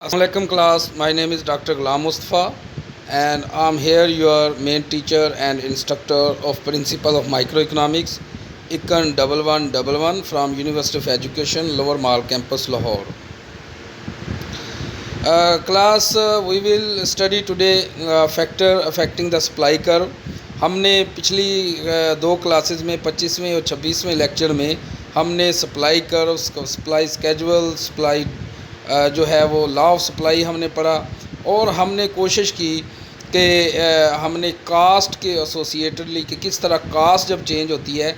Assalamualaikum class, my name is Dr. Ghulam Mustafa and I'm here your main teacher and instructor of Principle of Microeconomics Econ 1111 from University of Education Lower Mall Campus Lahore. Class we will study today factor affecting the supply curve. हमने पिछली दो classes में 25वें और 26वें lecture में हमने supply curve, supply schedule, supply जो है वो लॉ ऑफ सप्लाई हमने पढ़ा और हमने कोशिश की कि हमने कास्ट के एसोसिएटेडली कि किस तरह कास्ट जब चेंज होती है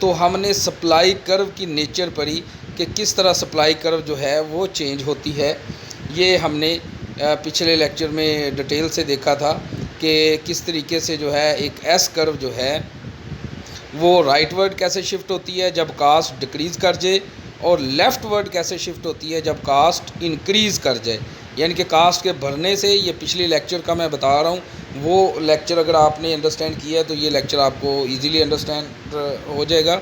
तो हमने सप्लाई कर्व की नेचर पढ़ी कि किस तरह सप्लाई कर्व जो है वो चेंज होती है। ये हमने पिछले लेक्चर में डिटेल से देखा था कि किस तरीके से जो है एक एस कर्व जो है वो राइटवर्ड कैसे शिफ्ट होती है जब कास्ट डिक्रीज़ कर जाए और लेफ़्ट वर्ड कैसे शिफ्ट होती है जब कास्ट इंक्रीज़ कर जाए, यानी कि कास्ट के बढ़ने से। ये पिछले लेक्चर का मैं बता रहा हूँ, वो लेक्चर अगर आपने अंडरस्टैंड किया है तो ये लेक्चर आपको इजीली अंडरस्टैंड हो जाएगा।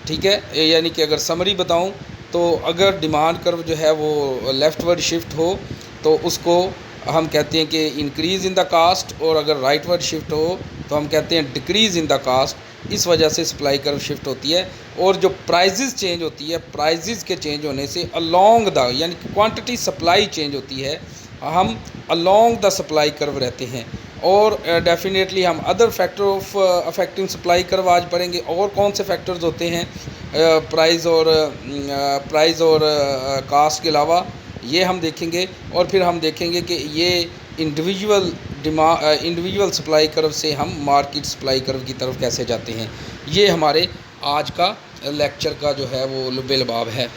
ठीक है, यानी कि अगर समरी बताऊँ तो अगर डिमांड कर्व जो है वो लेफ़्ट वर्ड शिफ्ट हो तो उसको हम कहते हैं कि इंक्रीज़ इन द कास्ट, और अगर राइट वर्ड शिफ्ट हो तो हम कहते हैं डिक्रीज़ इन द कास्ट। इस वजह से सप्लाई कर्व शिफ्ट होती है। और जो प्राइजेज़ चेंज होती है, प्राइजेज़ के चेंज होने से अलोंग द, यानी कि क्वांटिटी सप्लाई चेंज होती है, हम अलोंग द सप्लाई कर्व रहते हैं। और डेफिनेटली हम other factor of affecting supply curve आज पढ़ेंगे। और कौन से फैक्टर्स होते हैं प्राइस और कास्ट के अलावा, ये हम देखेंगे। और फिर हम देखेंगे कि ये इंडिविजुअल सप्लाई कर्व से हम मार्केट सप्लाई कर्व की तरफ कैसे जाते हैं। ये हमारे आज का लेक्चर का जो है वो लुबे-लबाब है।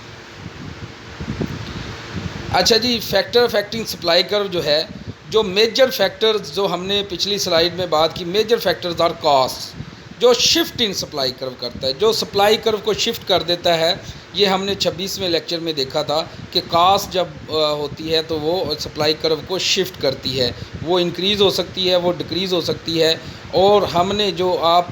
अच्छा जी, फैक्टर अफेक्टिंग सप्लाई कर्व जो है, जो मेजर फैक्टर्स जो हमने पिछली स्लाइड में बात की, मेजर फैक्टर्स आर कास्ट, जो शिफ्ट इन सप्लाई कर्व करता है, जो सप्लाई कर्व को शिफ्ट कर देता है। ये हमने 26वें लेक्चर में देखा था कि कास्ट जब होती है तो वो सप्लाई कर्व को शिफ्ट करती है, वो इंक्रीज़ हो सकती है, वो डिक्रीज़ हो सकती है। और हमने जो आप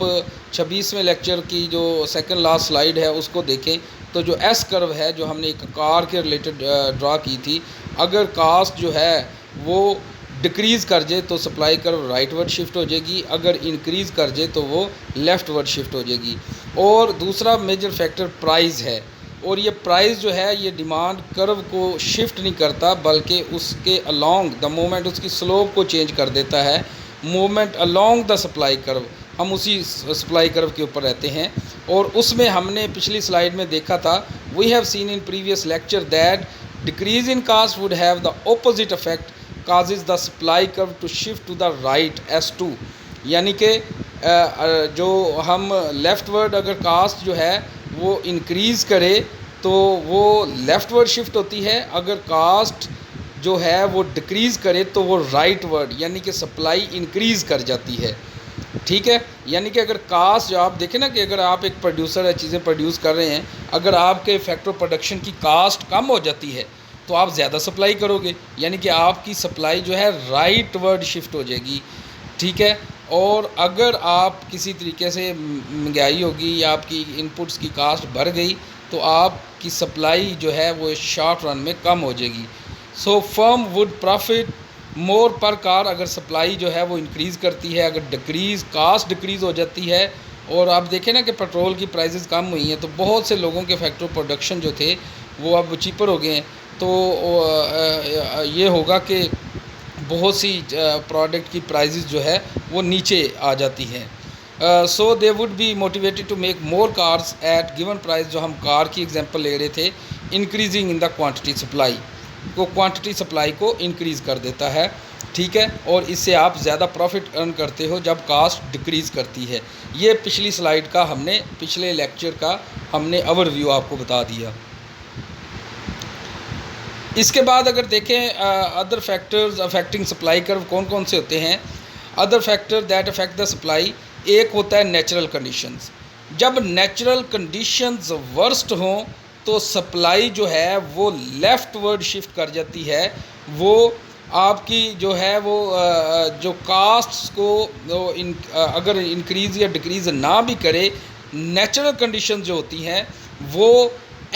26वें लेक्चर की जो सेकंड लास्ट स्लाइड है उसको देखें तो जो एस कर्व है जो हमने एक कार के रिलेटेड ड्रा की थी, अगर कास्ट जो है वो डिक्रीज़ कर जाए तो supply curve right word shift हो जाएगी, अगर इंक्रीज़ कर जाए तो वो लेफ़्ट वर्ड शिफ्ट हो जाएगी। और दूसरा मेजर फैक्टर प्राइस है, और ये प्राइस जो है ये डिमांड कर्व को शिफ्ट नहीं करता बल्कि उसके अलोंग द मोमेंट उसकी स्लोप को चेंज कर देता है। Movement along the supply curve, हम उसी सप्लाई कर्व के ऊपर रहते हैं। और उसमें हमने पिछली स्लाइड में देखा था, we have seen in previous lecture that decrease in cost would have the opposite effect causes the supply curve to shift to the right S2, यानी कि जो हम लेफ़्ट वर्ड अगर कास्ट जो है वो इंक्रीज़ करे तो वो लेफ़्ट वर्ड शिफ्ट होती है, अगर कास्ट जो है वो डिक्रीज़ करे तो वो राइट वर्ड यानी कि सप्लाई इंक्रीज़ कर जाती है। ठीक है, यानी कि अगर कास्ट जो आप देखें ना कि अगर आप एक प्रोड्यूसर है, चीज़ें प्रोड्यूस कर रहे हैं, अगर आपके फैक्टर प्रोडक्शन की कास्ट कम हो जाती है तो आप ज़्यादा सप्लाई करोगे, यानी कि आपकी सप्लाई जो है राइट वर्ड शिफ्ट हो जाएगी। ठीक है, और अगर आप किसी तरीके से महंगाई होगी या आपकी इनपुट्स की कास्ट बढ़ गई तो आपकी सप्लाई जो है वो शॉर्ट रन में कम हो जाएगी। सो फर्म वुड प्रॉफिट मोर पर कार अगर सप्लाई जो है वो इंक्रीज़ करती है, अगर कास्ट डिक्रीज़ हो जाती है। और आप देखें ना कि पेट्रोल की प्राइसेस कम हुई हैं तो बहुत से लोगों के फैक्टर प्रोडक्शन जो थे वो अब चीपर हो गए हैं, तो ये होगा कि बहुत सी प्रोडक्ट की प्राइसेस जो है वो नीचे आ जाती हैं। So they would be motivated to make more cars at given price, जो हम कार की एग्जांपल ले रहे थे, increasing in the quantity supply को, क्वांटिटी सप्लाई को इंक्रीज़ कर देता है। ठीक है, और इससे आप ज़्यादा प्रॉफिट अर्न करते हो जब कास्ट डिक्रीज़ करती है। ये पिछली स्लाइड का हमने पिछले लेक्चर का हमने ओवरव्यू आपको बता दिया। इसके बाद अगर देखें other factors affecting supply curve कौन कौन से होते हैं। Other factor that affect the supply, एक होता है नेचुरल कंडीशंस। जब नेचुरल कंडीशंस वर्स्ट हों तो सप्लाई जो है वो लेफ़्ट वर्ड शिफ्ट कर जाती है, वो आपकी जो है वो जो कास्ट्स को अगर इंक्रीज़ या डिक्रीज़ ना भी करे, नेचुरल कंडीशंस जो होती हैं वो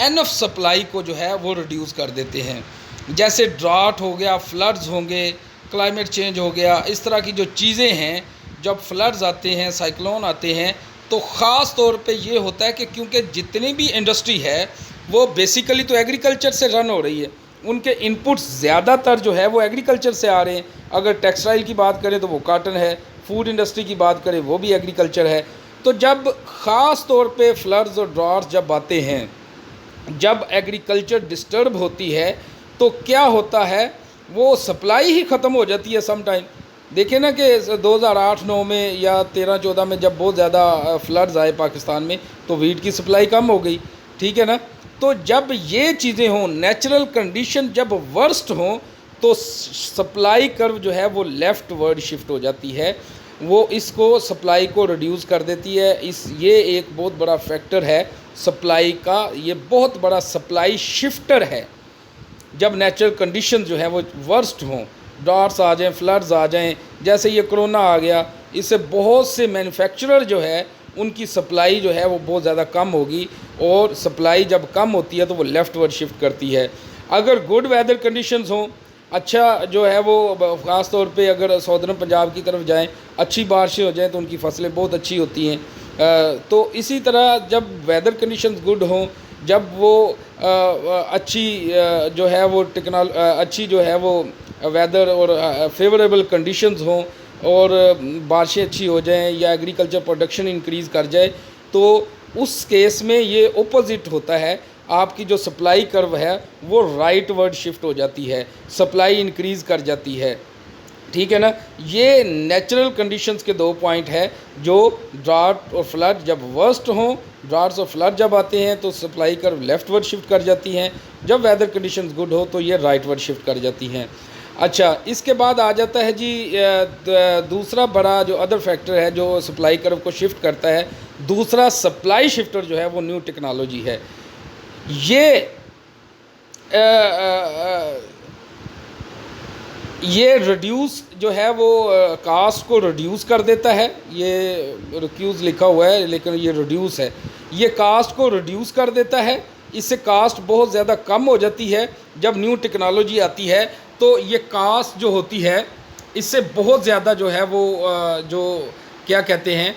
एनफ सप्लाई को जो है वो रिड्यूस कर देते हैं। जैसे ड्राट हो गया, फ्लड्स होंगे, क्लाइमेट चेंज हो गया, इस तरह की जो चीज़ें हैं, जब फ्लड्स आते हैं, साइक्लोन आते हैं, तो ख़ास तौर पे ये होता है कि क्योंकि जितनी भी इंडस्ट्री है वो बेसिकली तो एग्रीकल्चर से रन हो रही है, उनके इनपुट्स ज़्यादातर जो है वो एग्रीकल्चर से आ रहे हैं। अगर टेक्सटाइल की बात करें तो वो कॉटन है, फूड इंडस्ट्री की बात करें वो भी एग्रीकल्चर है। तो जब ख़ास तौर पे फ्लड्स और ड्रॉट्स जब आते हैं, जब एग्रीकल्चर डिस्टर्ब होती है, तो क्या होता है, वो सप्लाई ही ख़त्म हो जाती है सम टाइम। देखिए ना कि 2008-9 में या 13-14 में जब बहुत ज़्यादा फ्लड्स आए पाकिस्तान में, तो वीट की सप्लाई कम हो गई, ठीक है ना। तो जब ये चीज़ें हों, नेचुरल कंडीशन जब वर्स्ट हों, तो सप्लाई कर्व जो है वो लेफ़्ट वर्ड शिफ्ट हो जाती है, वो इसको सप्लाई को रिड्यूस कर देती है। ये एक बहुत बड़ा फैक्टर है सप्लाई का, ये बहुत बड़ा सप्लाई शिफ्टर है। जब नेचुरल कंडीशन जो है वो वर्स्ट हों, ड्रॉट्स आ जाएं, फ्लड्स आ जाएं, जैसे ये कोरोना आ गया, इससे बहुत से मैन्युफैक्चरर जो है उनकी सप्लाई जो है वो बहुत ज़्यादा कम होगी, और सप्लाई जब कम होती है तो वो लेफ़्ट वर्ड शिफ्ट करती है। अगर गुड वेदर कंडीशंस हों, अच्छा जो है वो ख़ास तौर पे अगर सौदर्न पंजाब की तरफ जाएं, अच्छी बारिशें हो जाएं तो उनकी फसलें बहुत अच्छी होती हैं। तो इसी तरह जब वेदर कंडीशंस गुड हों, जब वो अच्छी जो है वो अच्छी जो है वो वेदर और फेवरेबल कंडीशंस हों, और बारिशें अच्छी हो जाएं या एग्रीकल्चर प्रोडक्शन इंक्रीज़ कर जाए, तो उस केस में ये ऑपोजिट होता है। आपकी जो सप्लाई कर्व है वो राइट वर्ड शिफ्ट हो जाती है, सप्लाई इंक्रीज़ कर जाती है, ठीक है ना। ये नेचुरल कंडीशंस के दो पॉइंट है, जो ड्राउट और फ्लड जब वर्स्ट हों, ड्राउट्स और फ्लड जब आते हैं तो supply curve left word shift कर जाती हैं, जब वेदर कंडीशंस गुड हो तो ये राइट वर्ड शिफ्ट कर जाती हैं। अच्छा, इसके बाद आ जाता है जी दूसरा बड़ा जो अदर फैक्टर है जो सप्लाई कर्व को शिफ्ट करता है, दूसरा सप्लाई शिफ्टर जो है वो न्यू टेक्नोलॉजी है। ये रिड्यूस जो है वो कास्ट को रिड्यूस कर देता है। ये रिक्यूज़ लिखा हुआ है लेकिन ये रिड्यूस है, ये कास्ट को रिड्यूस कर देता है। इससे कास्ट बहुत ज़्यादा कम हो जाती है। जब न्यू टेक्नोलॉजी आती है तो ये कास्ट जो होती है इससे बहुत ज़्यादा जो है वो जो क्या कहते हैं,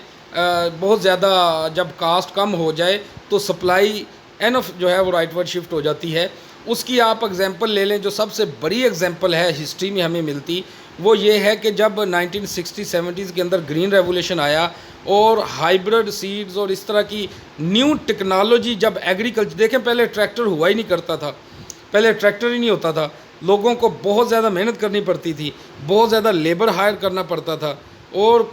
बहुत ज़्यादा जब कास्ट कम हो जाए तो सप्लाई एनफ जो है वो राइट वर्ड शिफ्ट हो जाती है। उसकी आप एग्जांपल ले लें, जो सबसे बड़ी एग्जांपल है हिस्ट्री में हमें मिलती, वो ये है कि जब 1960-70s के अंदर ग्रीन रेवोल्यूशन आया और हाइब्रिड सीड्स और इस तरह की न्यू टेक्नोलॉजी जब एग्रीकल्चर, देखें पहले ट्रैक्टर हुआ ही नहीं करता था, पहले ट्रैक्टर ही नहीं होता था, लोगों को बहुत ज़्यादा मेहनत करनी पड़ती थी, बहुत ज़्यादा लेबर हायर करना पड़ता था, और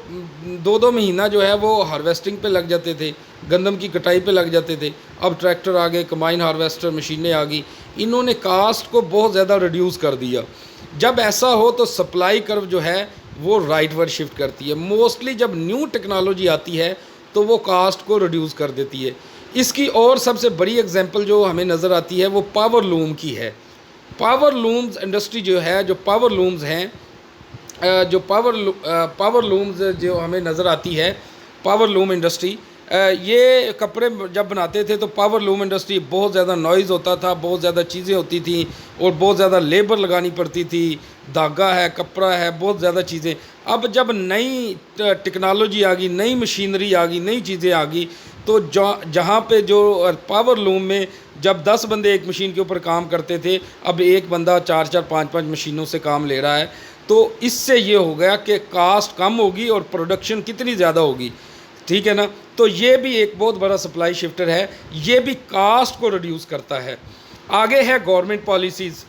2-2 महीना जो है वो हार्वेस्टिंग पे लग जाते थे, गंदम की कटाई पे लग जाते थे। अब ट्रैक्टर आ गए, कंबाइन हार्वेस्टर मशीनें आ गई, इन्होंने कास्ट को बहुत ज़्यादा रिड्यूस कर दिया। जब ऐसा हो तो सप्लाई कर्व जो है वो राइट वर्ड शिफ्ट करती है। मोस्टली जब न्यू टेक्नोलॉजी आती है तो वो कास्ट को रिड्यूस कर देती है। इसकी और सबसे बड़ी एग्जांपल जो हमें नज़र आती है वो पावर लूम की है। पावर लूम्स इंडस्ट्री जो है, जो पावर लूम्स हैं, जो पावर लूम्स जो हमें नज़र आती है, पावर लूम इंडस्ट्री, ये कपड़े जब बनाते थे तो पावर लूम इंडस्ट्री बहुत ज़्यादा नॉइज़ होता था, बहुत ज़्यादा चीज़ें होती थी और बहुत ज़्यादा लेबर लगानी पड़ती थी, धागा है, कपड़ा है, बहुत ज़्यादा चीज़ें। अब जब नई टेक्नोलॉजी आ गई, नई मशीनरी आ गई, नई चीज़ें आ गई, तो जहाँ पे जो पावर लूम में जब 10 बंदे एक मशीन के ऊपर काम करते थे, अब एक बंदा 4-4, 5-5 मशीनों से काम ले रहा है। तो इससे ये हो गया कि कास्ट कम होगी और प्रोडक्शन कितनी ज़्यादा होगी, ठीक है ना। तो ये भी एक बहुत बड़ा सप्लाई शिफ्टर है, ये भी कास्ट को रिड्यूस करता है। आगे है गवर्नमेंट पॉलिसीज़।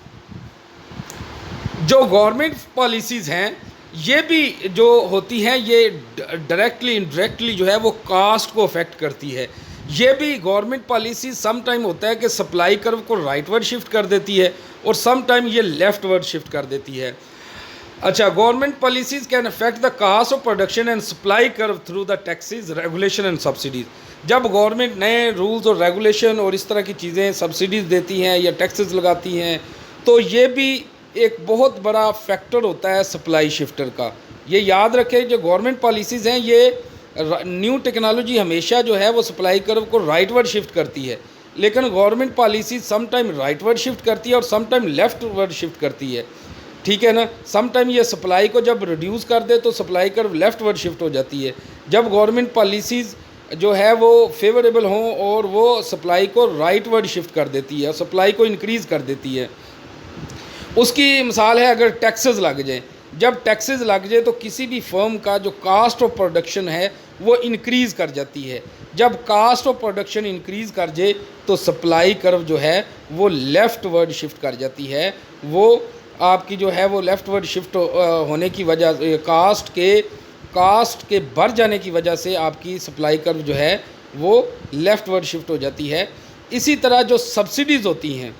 जो गवर्नमेंट पॉलिसीज़ हैं ये भी जो होती हैं ये डायरेक्टली इनडायरेक्टली जो है वो कास्ट को अफेक्ट करती है। ये भी गवर्नमेंट पॉलिसी सम टाइम होता है कि सप्लाई कर्व को राइट वर्ड शिफ्ट कर देती है और सम टाइम ये लेफ़्ट वर्ड शिफ्ट कर देती है। अच्छा, government policies can affect the cost of production and supply curve through the taxes, regulation and subsidies. जब गवर्नमेंट नए रूल्स और रेगुलेशन और इस तरह की चीज़ें सब्सिडीज़ देती हैं या टैक्सेस लगाती हैं, तो ये भी एक बहुत बड़ा फैक्टर होता है सप्लाई शिफ्टर का। ये याद रखें, जो गवर्नमेंट पॉलिसीज़ हैं ये न्यू टेक्नोलॉजी हमेशा जो है वो सप्लाई कर्व को राइट वर्ड शिफ्ट करती है, लेकिन government policy some time rightward shift करती है और सम टाइम लेफ्टवर्ड शिफ्ट करती है, ठीक है ना। सम टाइम ये सप्लाई को जब रिड्यूस कर दे तो सप्लाई कर्व लेफ्टवर्ड शिफ्ट हो जाती है। जब गवर्नमेंट पॉलिसीज़ जो है वो फेवरेबल हों और वो सप्लाई को राइटवर्ड शिफ्ट कर देती है, सप्लाई को इंक्रीज़ कर देती है। उसकी मिसाल है अगर टैक्सेस लग जाएँ, जब टैक्सेस लग जाए तो किसी भी फर्म का जो कास्ट ऑफ प्रोडक्शन है वो इंक्रीज़ कर जाती है। जब कास्ट ऑफ प्रोडक्शन इंक्रीज़ कर जाए तो सप्लाई कर्व जो है वो लेफ़्टवर्ड शिफ्ट कर जाती है। वो आपकी जो है वो लेफ़्टवर्ड शिफ्ट होने की वजह कास्ट के बढ़ जाने की वजह से आपकी सप्लाई कर्व जो है वो लेफ़्टवर्ड शिफ्ट हो जाती है। इसी तरह जो सब्सिडीज़ होती हैं,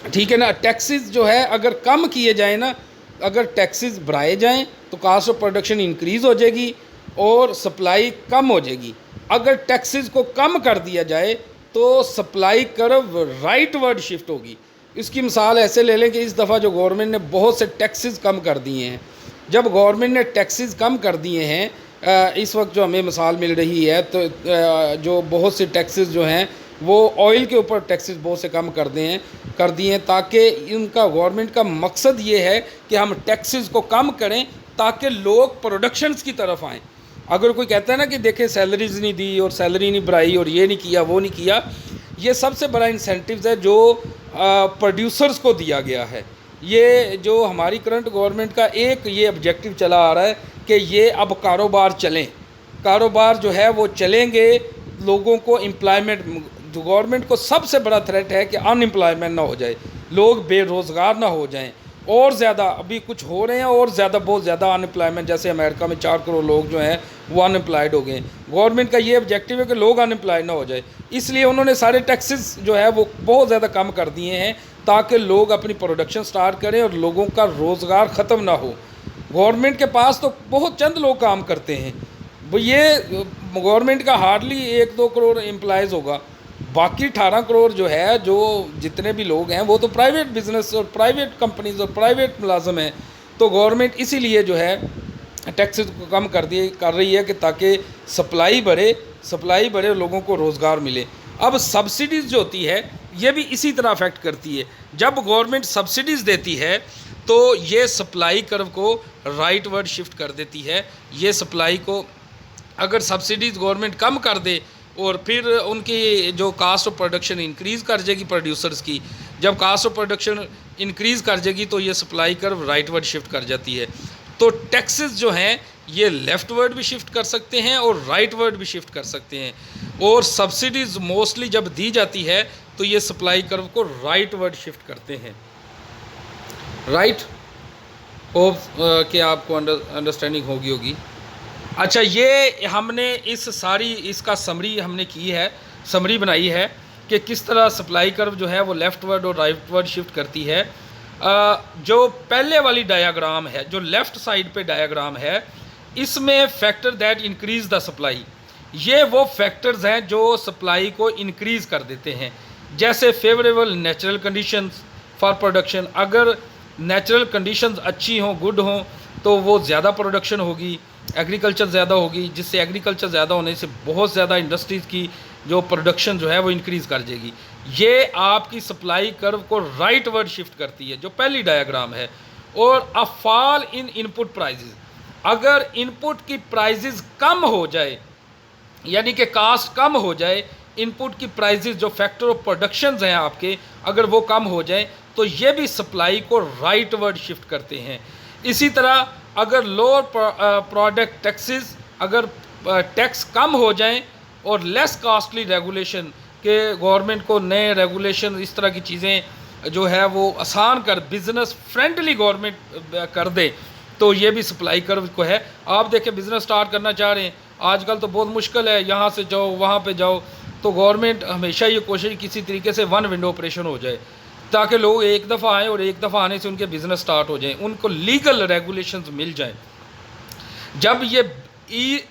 ठीक है ना, टैक्सेस जो है अगर कम किए जाएँ ना, अगर टैक्सेस बढ़ाए जाएँ तो कास्ट ऑफ प्रोडक्शन इंक्रीज़ हो जाएगी और सप्लाई कम हो जाएगी। अगर टैक्सेस को कम कर दिया जाए तो सप्लाई कर्व राइटवर्ड शिफ्ट होगी। इसकी मिसाल ऐसे ले लें कि इस दफ़ा जो गवर्नमेंट ने बहुत से टैक्सेस कम कर दिए हैं। जब गवर्नमेंट ने टैक्सेस कम कर दिए हैं, इस वक्त जो हमें मिसाल मिल रही है, तो जो बहुत से टैक्सेस जो हैं वो ऑयल के ऊपर टैक्सेस बहुत से कम कर दिए हैं ताकि इनका गवर्नमेंट का मकसद ये है कि हम टैक्सेस को कम करें ताकि लोग प्रोडक्शंस की तरफ आएँ। अगर कोई कहता है ना कि देखें सैलरीज नहीं दी और सैलरी नहीं बढ़ाई और ये नहीं किया वो नहीं किया, ये सबसे बड़ा इंसेंटिव्स है जो प्रोड्यूसर्स को दिया गया है। ये जो हमारी करंट गवर्नमेंट का एक ये ऑब्जेक्टिव चला आ रहा है कि ये अब कारोबार चलें, कारोबार जो है वो चलेंगे, लोगों को एम्प्लॉयमेंट, जो गवर्नमेंट को सबसे बड़ा थ्रेट है कि अनएम्प्लॉयमेंट ना हो जाए, लोग बेरोज़गार ना हो जाएं। और ज़्यादा अभी कुछ हो रहे हैं और ज़्यादा, बहुत ज़्यादा अनएम्प्लॉयमेंट, जैसे अमेरिका में 4 करोड़ लोग जो हैं वो अनएम्प्लॉयड हो गए। गवर्नमेंट का ये ऑब्जेक्टिव है कि लोग अनएम्प्लॉयड ना हो जाए, इसलिए उन्होंने सारे टैक्सेस जो है वो बहुत ज़्यादा कम कर दिए हैं ताकि लोग अपनी प्रोडक्शन स्टार्ट करें और लोगों का रोज़गार ख़त्म ना हो। गवर्नमेंट के पास तो बहुत चंद लोग काम करते हैं, वो ये गवर्नमेंट का हार्डली 1-2 करोड़ एम्प्लॉयज़ होगा, बाकी 18 करोड़ जो है, जो जितने भी लोग हैं वो तो प्राइवेट बिजनेस और प्राइवेट कंपनीज और प्राइवेट मुलाजम हैं। तो गवर्नमेंट इसीलिए जो है टैक्सेस को कम कर रही है कि ताकि सप्लाई बढ़े, लोगों को रोज़गार मिले। अब सब्सिडीज़ जो होती है ये भी इसी तरह अफेक्ट करती है। जब गवर्नमेंट सब्सिडीज़ देती है तो ये सप्लाई कर्व को राइटवर्ड शिफ्ट कर देती है। ये सप्लाई को अगर सब्सिडीज़ गवर्नमेंट कम कर दे और फिर उनकी जो कास्ट ऑफ प्रोडक्शन इंक्रीज़ कर जाएगी प्रोड्यूसर्स की, जब कास्ट ऑफ प्रोडक्शन इंक्रीज़ कर जाएगी तो ये सप्लाई कर्व राइटवर्ड शिफ्ट कर जाती है। तो टैक्सेस जो हैं ये लेफ़्टवर्ड भी शिफ्ट कर सकते हैं और राइटवर्ड भी शिफ्ट कर सकते हैं। और सब्सिडीज़ मोस्टली जब दी जाती है तो ये सप्लाई कर्व को राइटवर्ड शिफ्ट करते हैं। राइट, होप कि आपको अंडरस्टैंडिंग होगी। अच्छा, ये हमने इसका समरी हमने की है, समरी बनाई है कि किस तरह सप्लाई कर्व जो है वो लेफ़्टवर्ड और राइटवर्ड शिफ्ट करती है। जो पहले वाली डायाग्राम है, जो लेफ़्ट साइड पे डायाग्राम है, इसमें factor that increase the supply, ये वो फैक्टर्स हैं जो सप्लाई को इंक्रीज़ कर देते हैं। जैसे favourable natural conditions for production, अगर नेचुरल कंडीशंस अच्छी हों, गुड हों, तो वो ज़्यादा प्रोडक्शन होगी, एग्रीकल्चर ज़्यादा होगी, जिससे एग्रीकल्चर ज़्यादा होने से बहुत ज़्यादा इंडस्ट्रीज़ की जो प्रोडक्शन जो है वो इंक्रीज़ कर जाएगी। ये आपकी सप्लाई कर्व को राइटवर्ड शिफ्ट करती है, जो पहली डायग्राम है। और अ फॉल इन इनपुट प्राइजेज़, अगर इनपुट की प्राइजेज़ कम हो जाए, यानी कि कास्ट कम हो जाए, इनपुट की प्राइजेज़ जो फैक्टर ऑफ प्रोडक्शंस हैं आपके, अगर वो कम हो जाए तो ये भी सप्लाई को राइटवर्ड शिफ्ट करते हैं। इसी तरह अगर लोअर प्रोडक्ट टैक्सेस, अगर टैक्स कम हो जाएं और लेस कॉस्टली रेगुलेशन के गवर्नमेंट को नए रेगुलेशन, इस तरह की चीज़ें जो है वो आसान कर, बिज़नेस फ्रेंडली गवर्नमेंट कर दे, तो ये भी सप्लाई कर्व को है। आप देखें बिज़नेस स्टार्ट करना चाह रहे हैं, आजकल तो बहुत मुश्किल है, यहाँ से जाओ वहाँ पे जाओ, तो गवर्नमेंट हमेशा ये कोशिश किसी तरीके से वन विंडो ऑपरेशन हो जाए ताकि लोग एक दफ़ा आएँ और एक दफ़ा आने से उनके बिज़नेस स्टार्ट हो जाएं, उनको लीगल रेगुलेशंस मिल जाएं। जब ये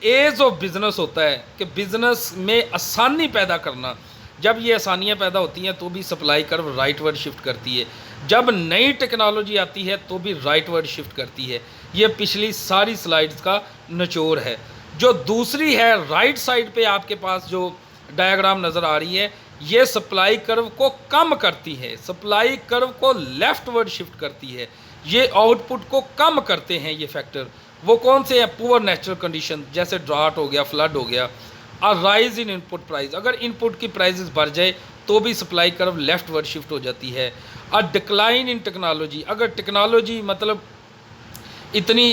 एज ऑफ बिज़नेस होता है कि बिज़नेस में आसानी पैदा करना, जब ये आसानियाँ पैदा होती हैं तो भी सप्लाई कर्व राइटवर्ड शिफ्ट करती है। जब नई टेक्नोलॉजी आती है तो भी राइटवर्ड शिफ्ट करती है। ये पिछली सारी स्लाइड्स का निचोड़ है। जो दूसरी है राइट साइड पे आपके पास जो डायग्राम नज़र आ रही है, ये सप्लाई कर्व को कम करती है, सप्लाई कर्व को लेफ्टवर्ड शिफ्ट करती है, ये आउटपुट को कम करते हैं ये फैक्टर। वो कौन से हैं? पुअर नेचुरल कंडीशन, जैसे ड्राट हो गया, फ्लड हो गया। और राइज इन इनपुट प्राइस, अगर इनपुट की प्राइसेस बढ़ जाए तो भी सप्लाई कर्व लेफ्टवर्ड शिफ्ट हो जाती है। और डिक्लाइन इन टेक्नोलॉजी, अगर टेक्नोलॉजी मतलब इतनी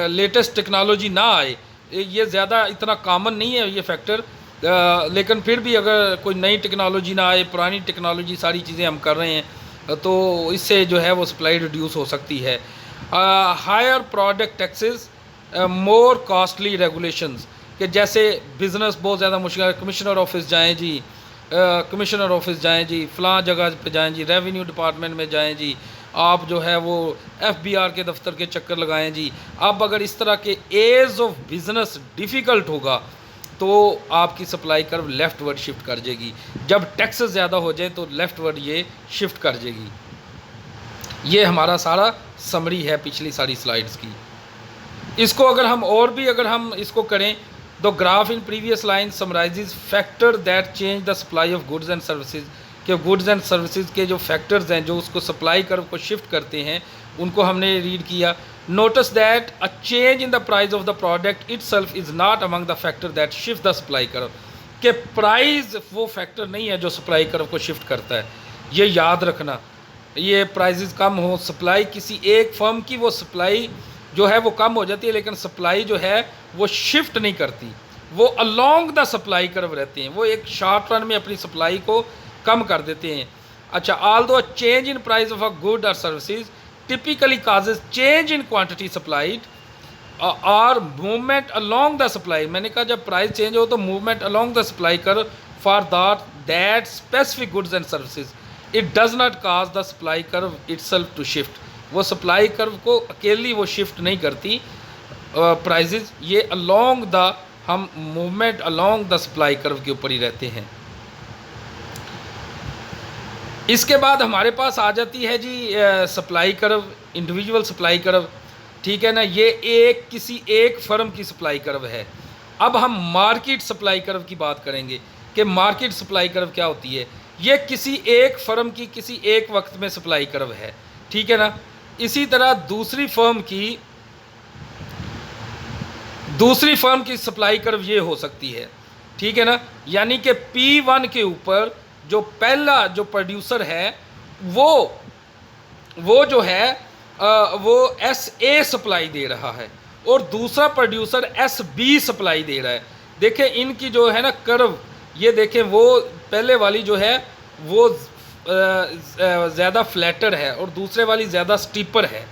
लेटेस्ट टेक्नोलॉजी ना आए, ये ज़्यादा इतना कॉमन नहीं है ये फैक्टर, लेकिन फिर भी अगर कोई नई टेक्नोलॉजी ना आए, पुरानी टेक्नोलॉजी सारी चीज़ें हम कर रहे हैं, तो इससे जो है वो सप्लाई रिड्यूस हो सकती है। हायर प्रोडक्ट टैक्सेस, मोर कॉस्टली रेगुलेशंस, कि जैसे बिज़नेस बहुत ज़्यादा मुश्किल है, कमिश्नर ऑफिस जाएं जी, कमिश्नर ऑफिस जाएं जी, फ़लाँ जगह पे जाएं जी, रेवेन्यू डिपार्टमेंट में जाएं जी, आप जो है वो FBR के दफ्तर के चक्कर लगाएं जी। अब अगर इस तरह के एज ऑफ बिज़नेस डिफ़िकल्ट होगा तो आपकी सप्लाई कर्व लेफ़्टवर्ड शिफ्ट कर जाएगी। जब टैक्स ज़्यादा हो जाए तो लेफ़्टवर्ड ये शिफ्ट कर जाएगी। ये हमारा सारा समरी है पिछली सारी स्लाइड्स की। इसको अगर हम और भी अगर हम इसको करें, the graph in previous line summarises factor that change the supply of goods and services, कि गुड्स एंड सर्विसेज के जो फैक्टर्स हैं जो उसको सप्लाई कर्व को शिफ्ट करते हैं, उनको हमने रीड किया। Notice that a change in the price of the product itself is not among the factor that shift the supply curve, कि प्राइस वो फैक्टर नहीं है जो सप्लाई कर्व को शिफ्ट करता है। ये याद रखना, ये प्राइजेस कम हो, सप्लाई किसी एक फर्म की वो सप्लाई जो है वो कम हो जाती है, लेकिन सप्लाई जो है वो शिफ्ट नहीं करती, वो अलोंग द सप्लाई कर्व रहते हैं, वो एक शॉर्ट रन में अपनी सप्लाई को कम कर देते हैं। अच्छा, although change in price of a good और services typically causes change in quantity supplied और मूवमेंट अलोंग द सप्लाई, मैंने कहा जब प्राइस चेंज हो तो movement along the supply curve for that specific goods and services, it does not cause the supply curve itself to shift, वो supply curve को अकेली वो शिफ्ट नहीं करती प्राइजेज, ये अलोंग द हम movement along the supply curve के ऊपर ही रहते हैं। इसके बाद हमारे पास आ जाती है जी supply curve, individual supply curve, ठीक है ना, ये एक किसी एक फर्म की सप्लाई कर्व है। अब हम मार्केट सप्लाई कर्व की बात करेंगे कि मार्केट सप्लाई कर्व क्या होती है। ये किसी एक फर्म की किसी एक वक्त में सप्लाई कर्व है, ठीक है ना। इसी तरह दूसरी फर्म की सप्लाई कर्व ये हो सकती है, ठीक है ना, यानी कि P1 के ऊपर जो पहला जो प्रोड्यूसर है वो जो है वो SA सप्लाई दे रहा है और दूसरा प्रोड्यूसर SB सप्लाई दे रहा है। देखें इनकी जो है ना कर्व, ये देखें वो पहले वाली जो है वो ज़्यादा फ्लैटर है और दूसरे वाली ज़्यादा स्टीपर है,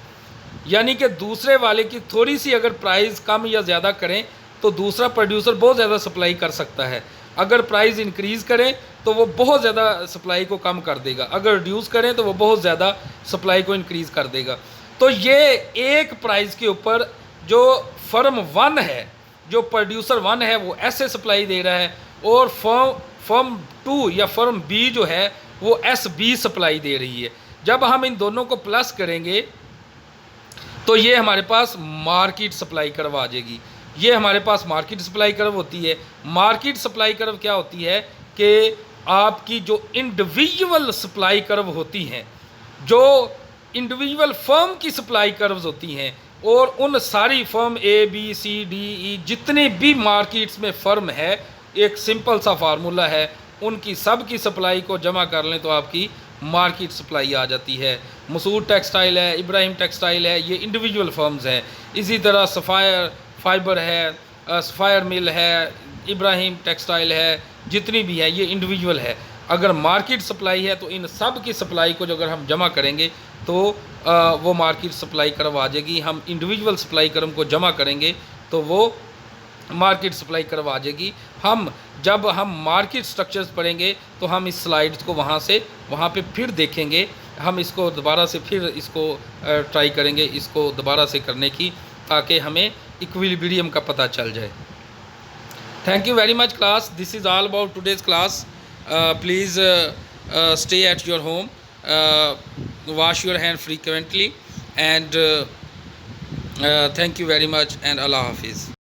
यानी कि दूसरे वाले की थोड़ी सी अगर प्राइस कम या ज़्यादा करें तो दूसरा प्रोड्यूसर बहुत ज़्यादा सप्लाई कर सकता है। अगर प्राइस इंक्रीज़ करें तो वो बहुत ज़्यादा सप्लाई को कम कर देगा, अगर रिड्यूस करें तो वो बहुत ज़्यादा सप्लाई को इंक्रीज़ कर देगा। तो ये एक प्राइस के ऊपर जो फर्म 1 है, जो प्रोड्यूसर 1 है वो ऐसे सप्लाई दे रहा है और फर्म 2 या फर्म B जो है वो SB सप्लाई दे रही है। जब हम इन दोनों को प्लस करेंगे तो ये हमारे पास मार्केट सप्लाई कर्व आ जाएगी। ये हमारे पास मार्केट सप्लाई कर्व होती है। मार्केट सप्लाई कर्व क्या होती है कि आपकी जो इंडिविजुअल सप्लाई कर्व होती हैं, जो इंडिविजुअल फर्म की सप्लाई कर्व्स होती हैं और उन सारी firm A B C D E जितने भी मार्केट्स में फर्म है, एक सिंपल सा फार्मूला है, उनकी सब की सप्लाई को जमा कर लें तो आपकी मार्केट सप्लाई आ जाती है। मसूद टेक्सटाइल है, इब्राहिम टेक्सटाइल है, ये इंडिविजुअल फर्म्स हैं। इसी तरह सफ़ायर फाइबर है, सफ़ायर मिल है, इब्राहिम टेक्सटाइल है, जितनी भी है ये इंडिविजुअल है। अगर मार्केट सप्लाई है तो इन सब की सप्लाई को जो अगर हम जमा करेंगे तो वो मार्केट सप्लाई कर्व आ जाएगी। हम इंडिविजुअल सप्लाई कर्व को जमा करेंगे तो वो मार्केट सप्लाई कर्व आ जाएगी। जब हम मार्केट स्ट्रक्चर्स पढ़ेंगे तो हम इस स्लाइड्स को वहाँ पे फिर देखेंगे। हम इसको दोबारा से फिर इसको ट्राई करेंगे इसको दोबारा से करने की, ताकि हमें इक्विलिब्रियम का पता चल जाए। Thank you very much class, this is all about today's class. Please stay at your home, wash your hand frequently, and thank you very much, and Allah Hafiz.